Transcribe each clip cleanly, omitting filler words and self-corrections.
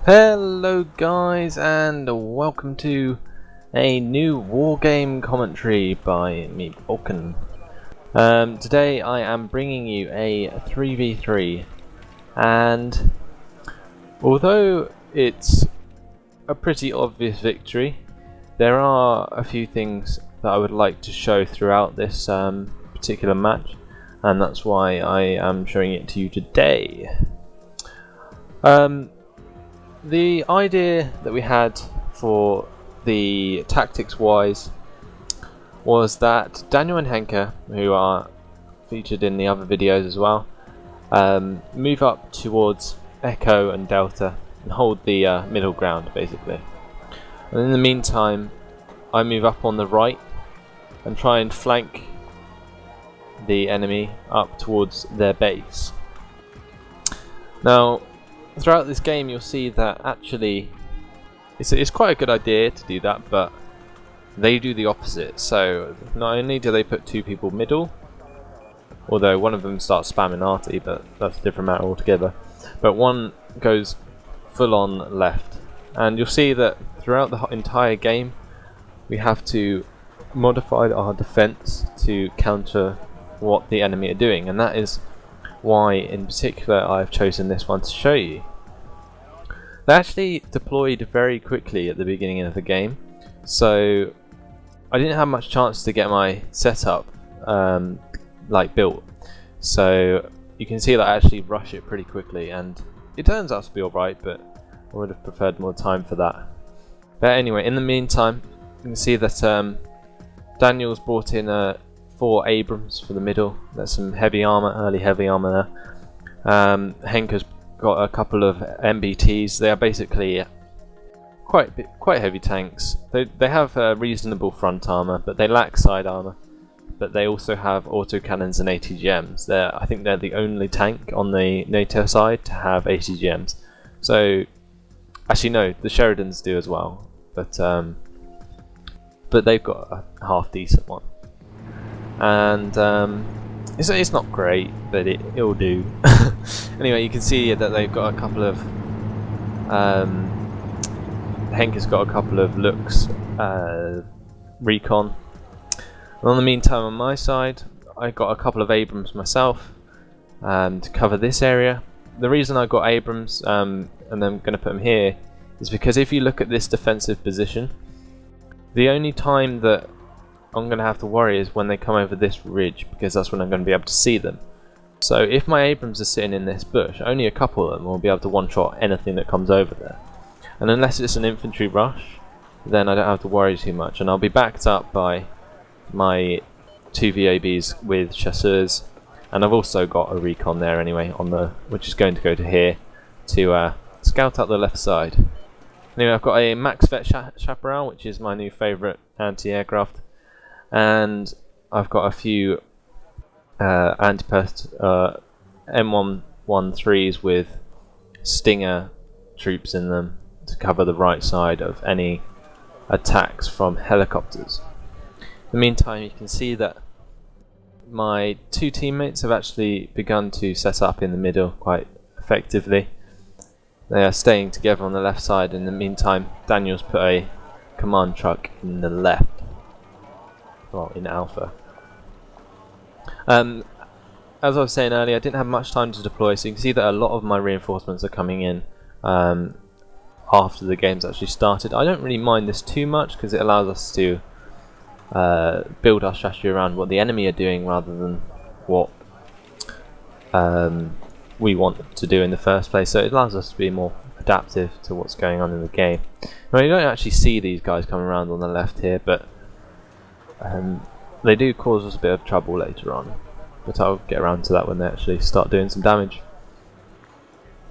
Hello guys, and welcome to a new Wargame commentary by me, Vulcan. Today I am bringing you a 3v3, and although it's a pretty obvious victory, there are a few things that I would like to show throughout this particular match, and that's why I am showing it to you today. The idea that we had for the tactics wise was that Daniel and Henke, who are featured in the other videos as well, move up towards Echo and Delta and hold the middle ground basically. And in the meantime, I move up on the right and try and flank the enemy up towards their base. Now, throughout this game you'll see that actually it's quite a good idea to do that, but they do the opposite. So not only do they put two people middle, although one of them starts spamming arty, but that's a different matter altogether, but one goes full on left, and you'll see that throughout the entire game we have to modify our defense to counter what the enemy are doing, and that is why in particular I've chosen this one to show you. They actually deployed very quickly at the beginning of the game, so I didn't have much chance to get my setup built. So you can see that I actually rush it pretty quickly, and it turns out to be alright, but I would have preferred more time for that. But anyway, in the meantime you can see that Daniel's brought in 4 Abrams for the middle. There's some heavy armor, early heavy armor there. Henke's got a couple of MBTs. They are basically quite heavy tanks. They have reasonable front armor, but they lack side armor. But they also have autocannons and ATGMs. I think they're the only tank on the NATO side to have ATGMs. So actually no, the Sheridans do as well, but they've got a half decent one. And it's not great, but it'll do. Anyway, you can see that they've got a couple of Henke's got a couple of looks recon. And in the meantime, on my side, I got a couple of Abrams myself to cover this area. The reason I got Abrams and I'm going to put them here is because if you look at this defensive position, the only time that I'm going to have to worry is when they come over this ridge, because that's when I'm going to be able to see them. So if my Abrams are sitting in this bush, only a couple of them will be able to one-shot anything that comes over there. And unless it's an infantry rush, then I don't have to worry too much, and I'll be backed up by my 2 VABs with Chasseurs, and I've also got a recon there anyway, which is going to go to here to scout out the left side. Anyway, I've got a Max Vet Chaparral, which is my new favourite anti-aircraft, and I've got a few anti-pest M113s with Stinger troops in them to cover the right side of any attacks from helicopters. In the meantime, you can see that my 2 teammates have actually begun to set up in the middle quite effectively. They are staying together on the left side. In the meantime, Daniel's put a command truck in the left. Well, in Alpha. As I was saying earlier, I didn't have much time to deploy, so you can see that a lot of my reinforcements are coming in after the game's actually started. I don't really mind this too much because it allows us to build our strategy around what the enemy are doing rather than what we want to do in the first place. So it allows us to be more adaptive to what's going on in the game. Now, you don't actually see these guys coming around on the left here, but they do cause us a bit of trouble later on, but I'll get around to that when they actually start doing some damage.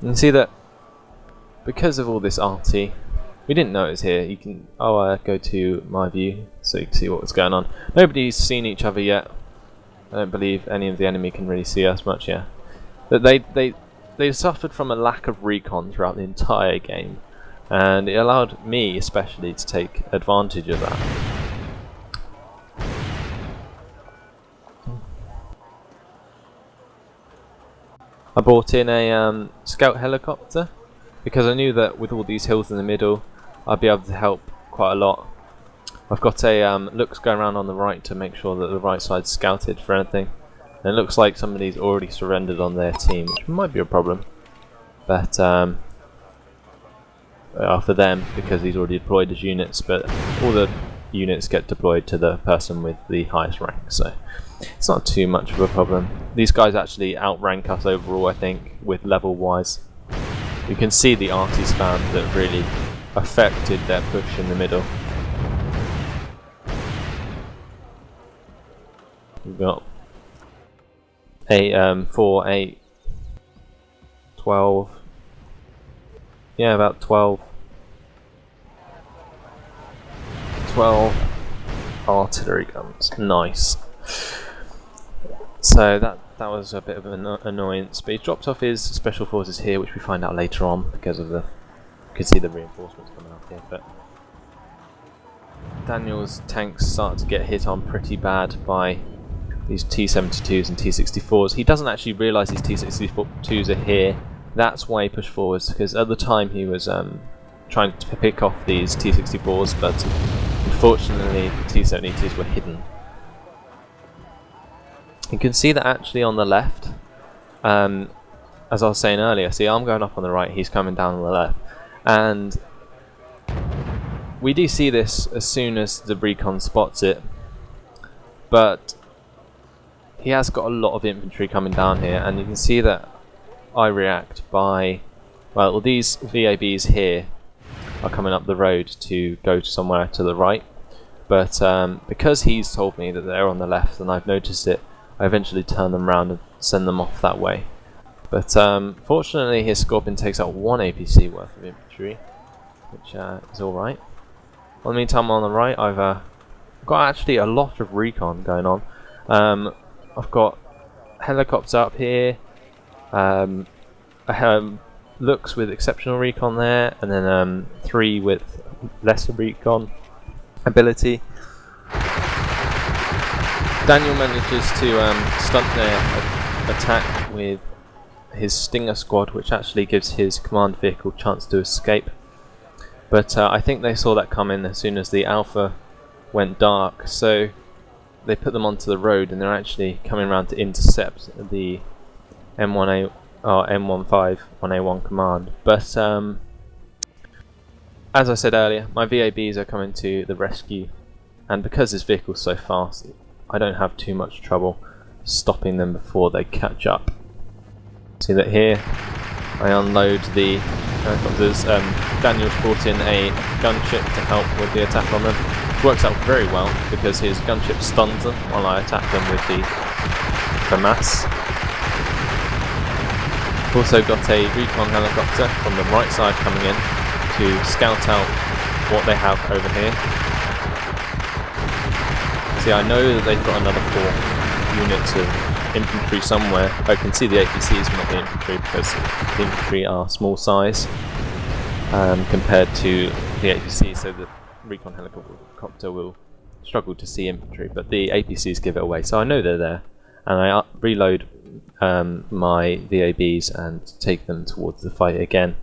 You can see that because of all this arty, we didn't know it was here. You can go to my view so you can see what's going on. Nobody's seen each other yet. I don't believe any of the enemy can really see us much yet. But they suffered from a lack of recon throughout the entire game, and it allowed me especially to take advantage of that. I brought in a scout helicopter because I knew that with all these hills in the middle, I'd be able to help quite a lot. I've got a looks going around on the right to make sure that the right side's scouted for anything. And it looks like somebody's already surrendered on their team, which might be a problem. But for them, because he's already deployed his units, but all the units get deployed to the person with the highest rank, so it's not too much of a problem. These guys actually outrank us overall, I think, with level wise. You can see the arty spam that really affected their push in the middle. We've got 4, 8, 12, yeah, about 12 artillery guns. Nice. So that was a bit of an annoyance, but he dropped off his special forces here, which we find out later on because of the, you can see the reinforcements coming out here. But Daniel's tanks start to get hit on pretty bad by these T-72s and T-64s. He doesn't actually realise these T-62s are here. That's why he pushed forwards, because at the time he was trying to pick off these T-64s, but unfortunately the T-72s were hidden. You can see that actually on the left, as I was saying earlier, see, I'm going up on the right, he's coming down on the left, and we do see this as soon as the recon spots it, but he has got a lot of infantry coming down here, and you can see that I react by, well, these VABs here are coming up the road to go to somewhere to the right, but because he's told me that they're on the left and I've noticed it, I eventually turn them around and send them off that way. But fortunately his Scorpion takes out 1 APC worth of infantry, which is alright. In the meantime, on the right, I've got actually a lot of recon going on. I've got helicopters up here, I have looks with exceptional recon there, and then 3 with lesser recon ability. Daniel manages to stunt their attack with his Stinger squad, which actually gives his command vehicle a chance to escape. But I think they saw that coming as soon as the Alpha went dark, so they put them onto the road, and they're actually coming around to intercept the M1A or M15 1A1 command. But as I said earlier, my VABs are coming to the rescue, and because this vehicle's so fast, I don't have too much trouble stopping them before they catch up. See that here, I unload the helicopters. Daniel's brought in a gunship to help with the attack on them, which works out very well because his gunship stuns them while I attack them with the FAMAS. Also got a recon helicopter from the right side coming in to scout out what they have over here. See, I know that they've got another 4 units of infantry somewhere. I can see the APCs, but not the infantry, because the infantry are small size compared to the APC, so the recon helicopter will struggle to see infantry, but the APCs give it away, so I know they're there, and I reload my VABs and take them towards the fight again.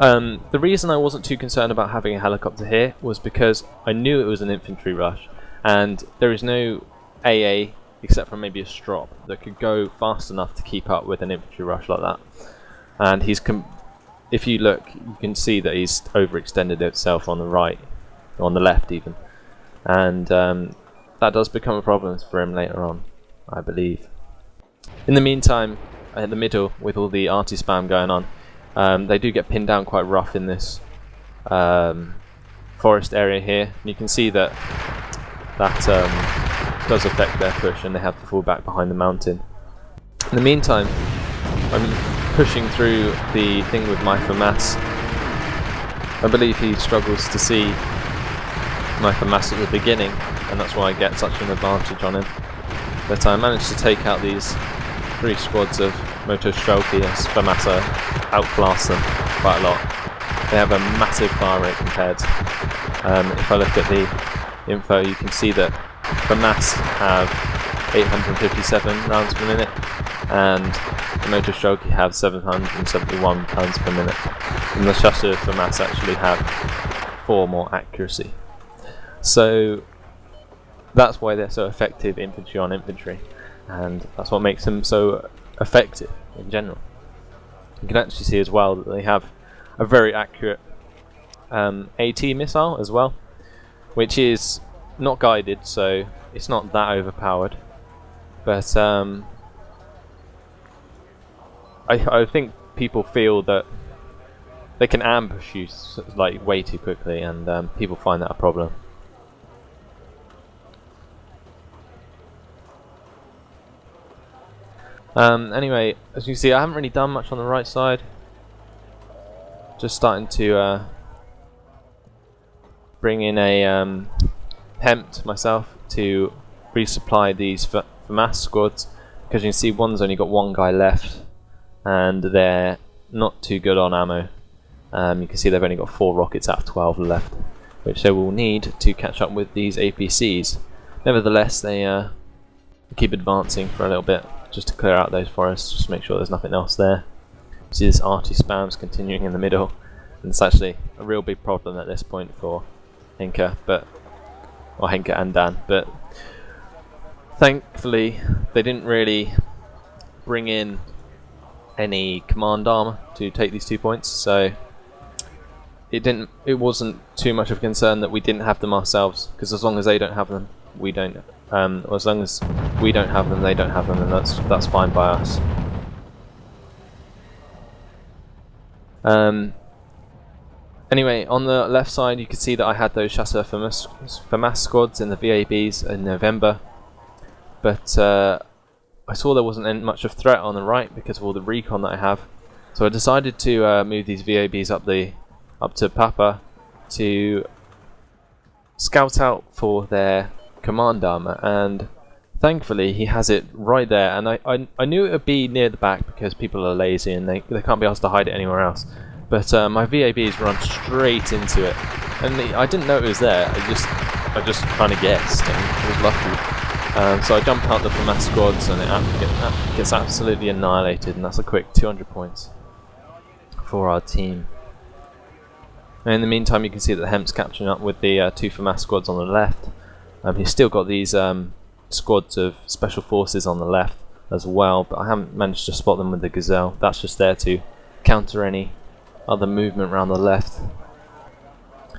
The reason I wasn't too concerned about having a helicopter here was because I knew it was an infantry rush, and there is no AA except for maybe a Strop that could go fast enough to keep up with an infantry rush like that. And he's if you look, you can see that he's overextended itself on the right, on the left even, and that does become a problem for him later on, I believe. In the meantime, in the middle, with all the arty spam going on, they do get pinned down quite rough in this forest area here. You can see that does affect their push, and they have to fall back behind the mountain. In the meantime, I'm pushing through the thing with my FAMAS. I believe he struggles to see my FAMAS at the beginning, and that's why I get such an advantage on him. But I managed to take out these 3 squads of Moto Strelki as FAMAS outclass them quite a lot. They have a massive fire rate compared. If I look at the info, you can see that FAMAS have 857 rounds per minute, and the motor stroke have 771 pounds per minute, and the Chasseurs for mass actually have 4 more accuracy. So that's why they're so effective infantry on infantry, and that's what makes them so effective in general. You can actually see as well that they have a very accurate AT missile as well, which is not guided, so it's not that overpowered, but I think people feel that they can ambush you like way too quickly, and people find that a problem. Anyway, as you can see, I haven't really done much on the right side. Just starting to bring in a Hempt myself to resupply these FAMAS squads, because you can see one's only got 1 guy left, and they're not too good on ammo. You can see they've only got 4 rockets out of 12 left, which they will need to catch up with these APCs. Nevertheless, they keep advancing for a little bit, just to clear out those forests, just to make sure there's nothing else there. See, this arty spam's continuing in the middle, and it's actually a real big problem at this point for Henke, or Henke and Dan, but thankfully they didn't really bring in any command armor to take these 2 points, so it wasn't too much of a concern that we didn't have them ourselves, because as long as they don't have them, we don't. Or as long as we don't have them, they don't have them, and that's fine by us. Anyway, on the left side, you can see that I had those Chasseurs FAMAS squads in the VABs in November, but I saw there wasn't much of threat on the right because of all the recon that I have, so I decided to move these VABs up to Papa to scout out for their command armor, and thankfully he has it right there, and I knew it would be near the back because people are lazy and they can't be asked to hide it anywhere else, but my VABs run straight into it, and I didn't know it was there. I just kind of guessed and was lucky. So I jump out the FAMAS squads and it gets absolutely annihilated, and that's a quick 200 points for our team. And in the meantime, you can see that the Hempt's catching up with the 2 FAMAS squads on the left. He's still got these squads of special forces on the left as well, but I haven't managed to spot them with the Gazelle. That's just there to counter any other movement around the left.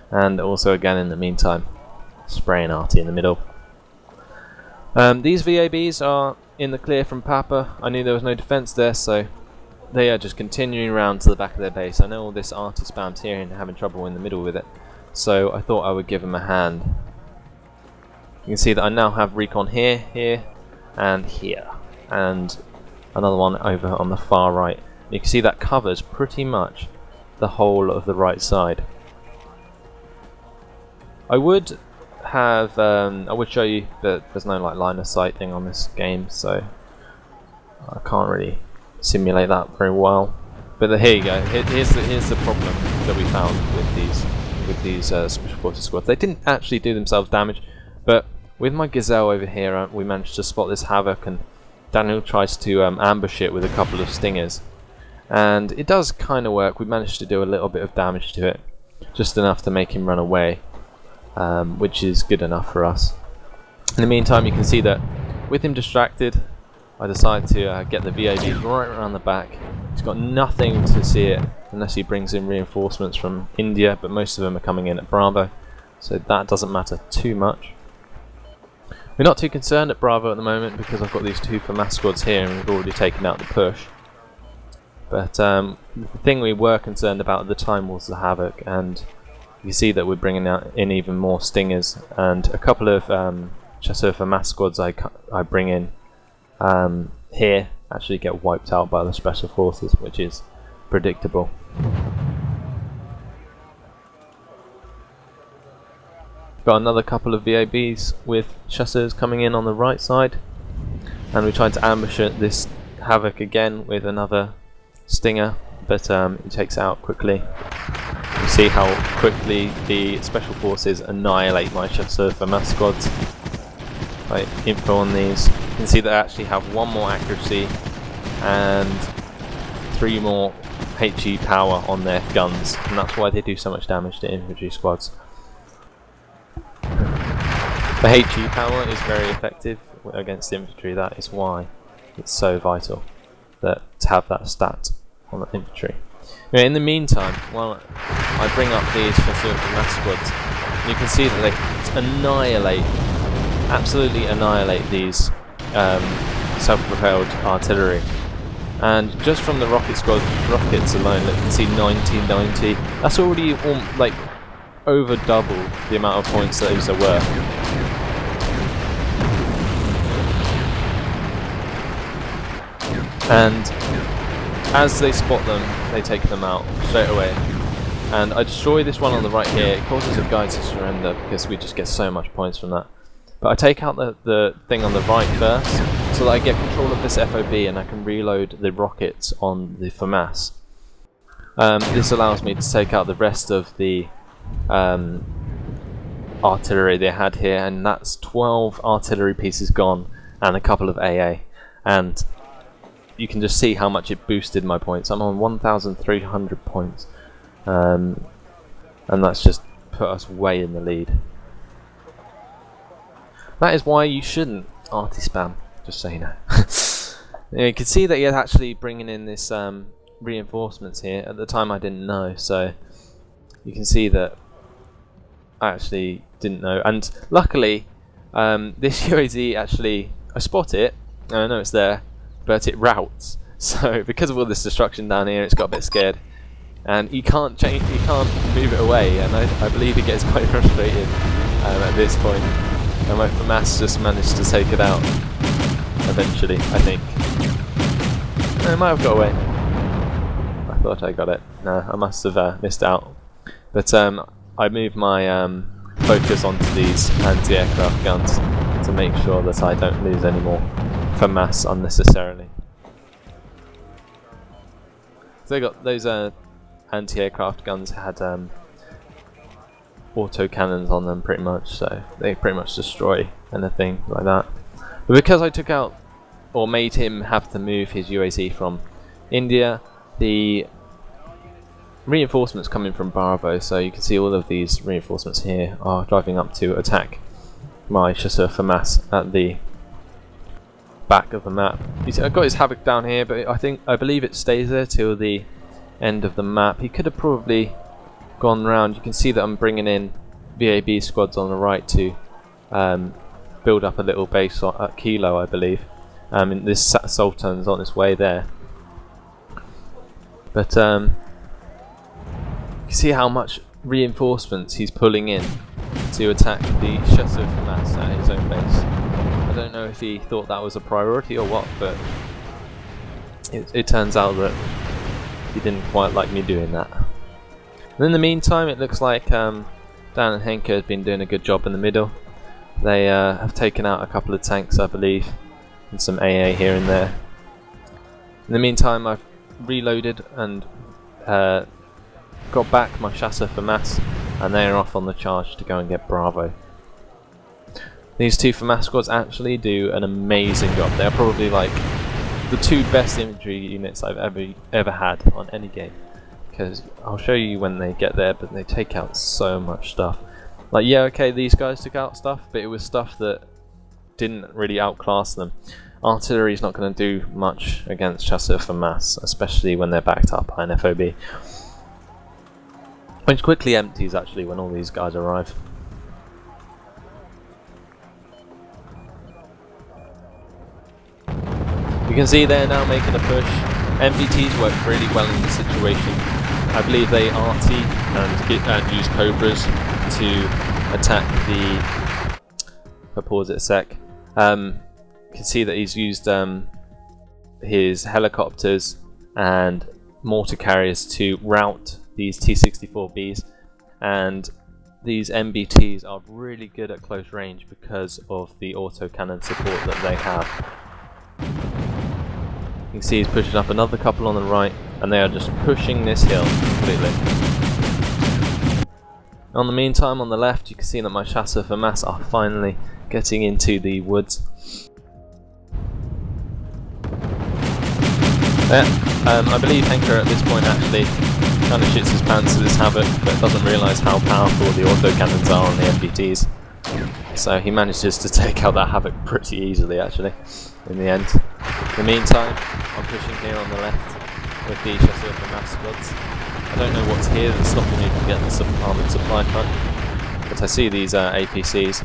And also again in the meantime, spraying arty in the middle. These VABs are in the clear from Papa. I knew there was no defense there, so they are just continuing around to the back of their base. I know all this arty spam's here and having trouble in the middle with it, so I thought I would give them a hand. You can see that I now have recon here, here, and here, and another one over on the far right. You can see that covers pretty much the whole of the right side. I would have, I would show you that there's no like line of sight thing on this game, so I can't really simulate that very well. But here you go. Here's the problem that we found with these special forces squads. They didn't actually do themselves damage, but with my Gazelle over here, we managed to spot this havoc, and Daniel tries to ambush it with a couple of stingers, and it does kind of work. We managed to do a little bit of damage to it, just enough to make him run away, which is good enough for us. In the meantime, you can see that with him distracted, I decided to get the VABs right around the back. He's got nothing to see it unless he brings in reinforcements from India, but most of them are coming in at Bravo, so that doesn't matter too much. We're not too concerned at Bravo at the moment because I've got these 2 FAMAS squads here and we've already taken out the push. But the thing we were concerned about at the time was the havoc, and you see that we're bringing in even more stingers, and a couple of Chasseurs FAMAS squads I bring in here actually get wiped out by the special forces, which is predictable. Got another couple of VABs with Chasseurs coming in on the right side, and we tried to ambush this havoc again with another stinger, but it takes it out quickly. You see how quickly the special forces annihilate my Chasseurs FAMAS squads. Info on these. You can see that I actually have 1 more accuracy and 3 more HE power on their guns, and that's why they do so much damage to infantry squads. The HE power is very effective against infantry. That is why it's so vital that to have that stat on the infantry. Anyway, in the meantime, while I bring up these Chasseurs mass squads, you can see that they annihilate, absolutely annihilate these self-propelled artillery. And just from the rockets alone, you can see 1990. That's already like over double the amount of points that those are worth. And as they spot them, they take them out straight away. And I destroy this one on the right here. It causes a guy to surrender because we just get so much points from that. But I take out the thing on the right first, so that I get control of this FOB and I can reload the rockets on the FAMAS. This allows me to take out the rest of the artillery they had here, and that's 12 artillery pieces gone and a couple of AA. And you can just see how much it boosted my points. I'm on 1,300 points, and that's just put us way in the lead. That is why you shouldn't arty spam, just so you know. You can see that you're actually bringing in this reinforcements here. At the time I didn't know, so you can see that I actually didn't know. And luckily, this UAZ actually, I spot it, and I know it's there, but it routes. So because of all this destruction down here, it's got a bit scared, and you can't change, you can't move it away. And I believe it gets quite frustrated at this point. And my FAMAS just managed to take it out eventually, I think. I might have got away. I thought I got it. No, I must have missed out. But I moved my focus onto these anti-aircraft guns to make sure that I don't lose any more FAMAS unnecessarily. So they got those anti-aircraft guns had auto cannons on them pretty much, so they pretty much destroy anything like that. But because I took out, or made him have to move his UAZ from India, the reinforcements coming from Bravo, so you can see all of these reinforcements here are driving up to attack my Chasseurs FAMAS at the back of the map. You see, I've got his Havoc down here, but I believe it stays there till the end of the map. He could have probably gone round. You can see that I'm bringing in VAB squads on the right to build up a little base at Kilo, I believe. And this Sultan's on its way there. But you can see how much reinforcements he's pulling in to attack the Chasseurs FAMAS at his own base. I don't know if he thought that was a priority or what, but it turns out that he didn't quite like me doing that. And in the meantime, it looks like Dan and Henke have been doing a good job in the middle. They have taken out a couple of tanks, I believe, and some AA here and there. In the meantime, I've reloaded and got back my Chasseurs FAMAS, and they are off on the charge to go and get Bravo. These two FAMAS squads actually do an amazing job. They are probably like the two best infantry units I've ever had on any game. Because I'll show you when they get there, but they take out so much stuff. Like, yeah, okay, these guys took out stuff, but it was stuff that didn't really outclass them. Artillery is not going to do much against Chasseurs FAMAS, especially when they're backed up by an FOB. Which quickly empties actually when all these guys arrive. You can see they're now making a push. MBTs work really well in this situation. I believe they arty and use Cobras to attack the... pause it a sec. You can see that he's used his helicopters and mortar carriers to rout these T-64Bs, and these MBTs are really good at close range because of the autocannon support that they have. You can see he's pushing up another couple on the right, and they are just pushing this hill completely. On the meantime, on the left, you can see that my Chasseurs FAMAS are finally getting into the woods. I believe Henker at this point actually kind of shits his pants at this Havoc, but doesn't realise how powerful the autocannons are on the MBTs. So he manages to take out that Havoc pretty easily actually, in the end. In the meantime, I'm pushing here on the left with the Chasseurs for mass squads. I don't know what's here that's stopping me from getting the armoured supply truck, but I see these APCs.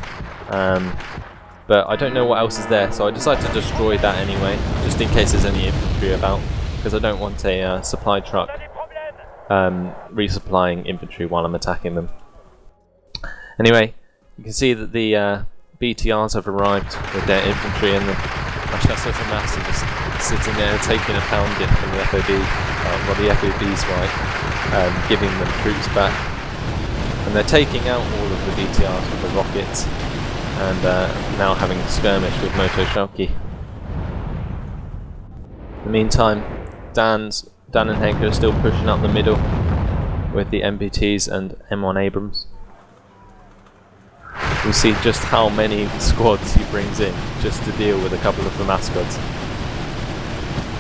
But I don't know what else is there, so I decided to destroy that anyway, just in case there's any infantry about, because I don't want a supply truck resupplying infantry while I'm attacking them. Anyway, you can see that the BTRs have arrived with their infantry, and my Chasseurs for mass are just sitting there taking a pounding from the FOB, well the FOB's right, giving them troops back. And they're taking out all of the BTRs with the rockets, and now having a skirmish with Moto Sharky. In the meantime, Dan and Henker are still pushing up the middle with the MBTs and M1 Abrams. We see just how many squads he brings in just to deal with a couple of FAMAS squads.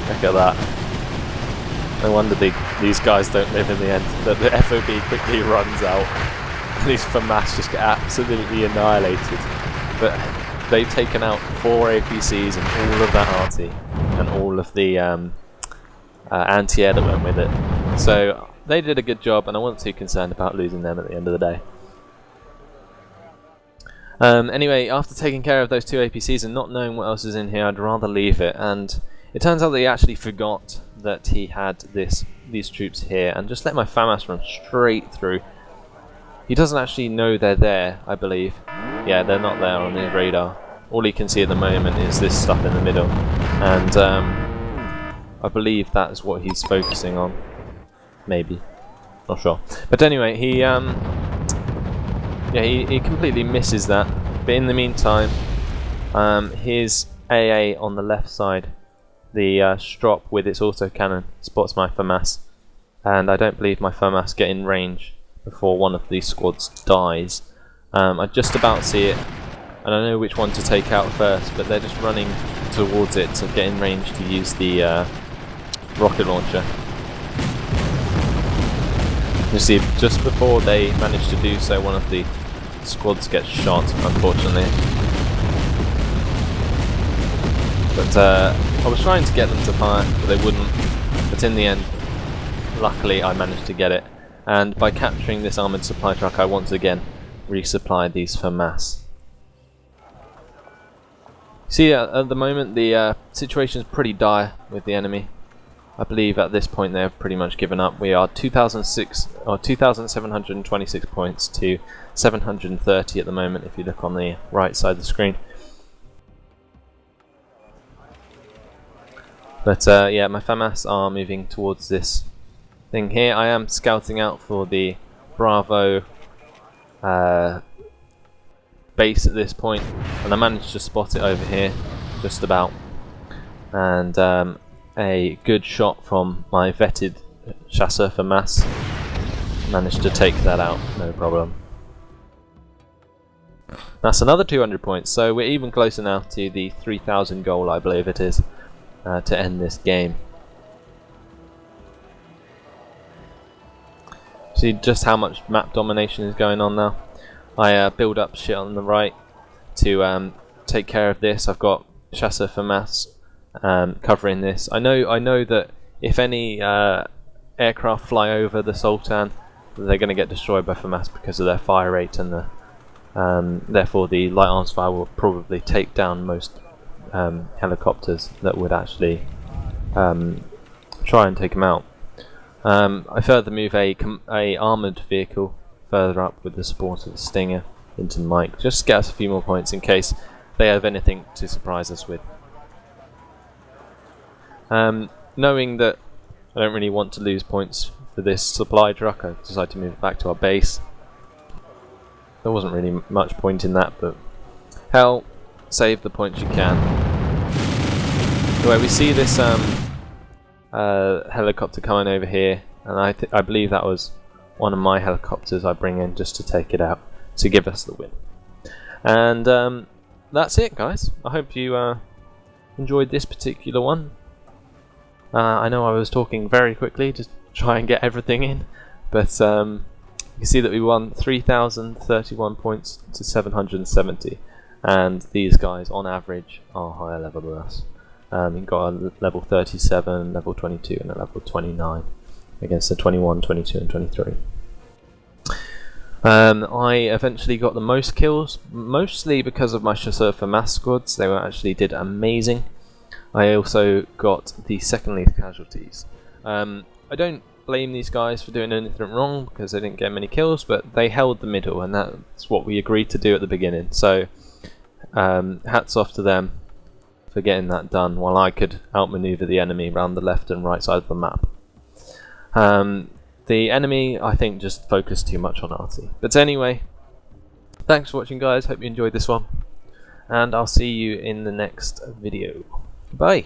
Look at that. No wonder these guys don't live in the end. That the FOB quickly runs out. These FAMAS just get absolutely annihilated. But they've taken out 4 APCs and all of that arty and all of the anti-air that went with it. So they did a good job, and I wasn't too concerned about losing them at the end of the day. Anyway, after taking care of those 2 APCs and not knowing what else is in here, I'd rather leave it. And it turns out that he actually forgot that he had these troops here, and just let my FAMAS run straight through. He doesn't actually know they're there, I believe. Yeah, they're not there on his radar. All he can see at the moment is this stuff in the middle, and I believe that's what he's focusing on. Maybe, not sure. But anyway, he completely misses that. But in the meantime, his AA on the left side, the Strop with its autocannon, spots my FAMAS, and I don't believe my FAMAS get in range before one of these squads dies. I just about see it, and I know which one to take out first, but they're just running towards it to get in range to use the rocket launcher. You see, just before they manage to do so, one of the squads gets shot, unfortunately. But I was trying to get them to fire, but they wouldn't. But in the end, luckily I managed to get it. And by capturing this armoured supply truck, I once again resupplied these FAMAS. See, at the moment the situation is pretty dire with the enemy. I believe at this point they've pretty much given up. We are 2,726 points to 730 at the moment, if you look on the right side of the screen. But yeah, my FAMAS are moving towards this thing here. I am scouting out for the Bravo base at this point, and I managed to spot it over here, just about. And a good shot from my vetted Chasseurs for mass. Managed to take that out, no problem. That's another 200 points, so we're even closer now to the 3,000 goal, I believe it is, to end this game. See just how much map domination is going on now. I build up shit on the right to take care of this. I've got Chasseurs for mass covering this. I know that if any aircraft fly over the Sultan, they're going to get destroyed by FAMAS because of their fire rate, and therefore the light arms fire will probably take down most helicopters that would actually try and take them out. I further move a armoured vehicle further up with the support of the Stinger into Mike, just to get us a few more points in case they have anything to surprise us with. Knowing that I don't really want to lose points for this supply truck, I decided to move it back to our base. There wasn't really much point in that, but hell, save the points you can. Anyway, we see this helicopter coming over here, and I believe that was one of my helicopters I bring in just to take it out to give us the win. And that's it, guys. I hope you enjoyed this particular one. I know I was talking very quickly to try and get everything in, but you can see that we won 3,031 points to 770, and these guys on average are higher level than us. You've got a level 37, level 22 and a level 29 against the 21, 22 and 23. I eventually got the most kills, mostly because of my Chasseurs for mass squads. They actually did amazing. I also got the second least casualties. I don't blame these guys for doing anything wrong because they didn't get many kills, but they held the middle, and that's what we agreed to do at the beginning. So hats off to them for getting that done, while I could outmaneuver the enemy around the left and right side of the map. The enemy, I think, just focused too much on arty. But anyway, thanks for watching, guys. Hope you enjoyed this one, and I'll see you in the next video. Bye.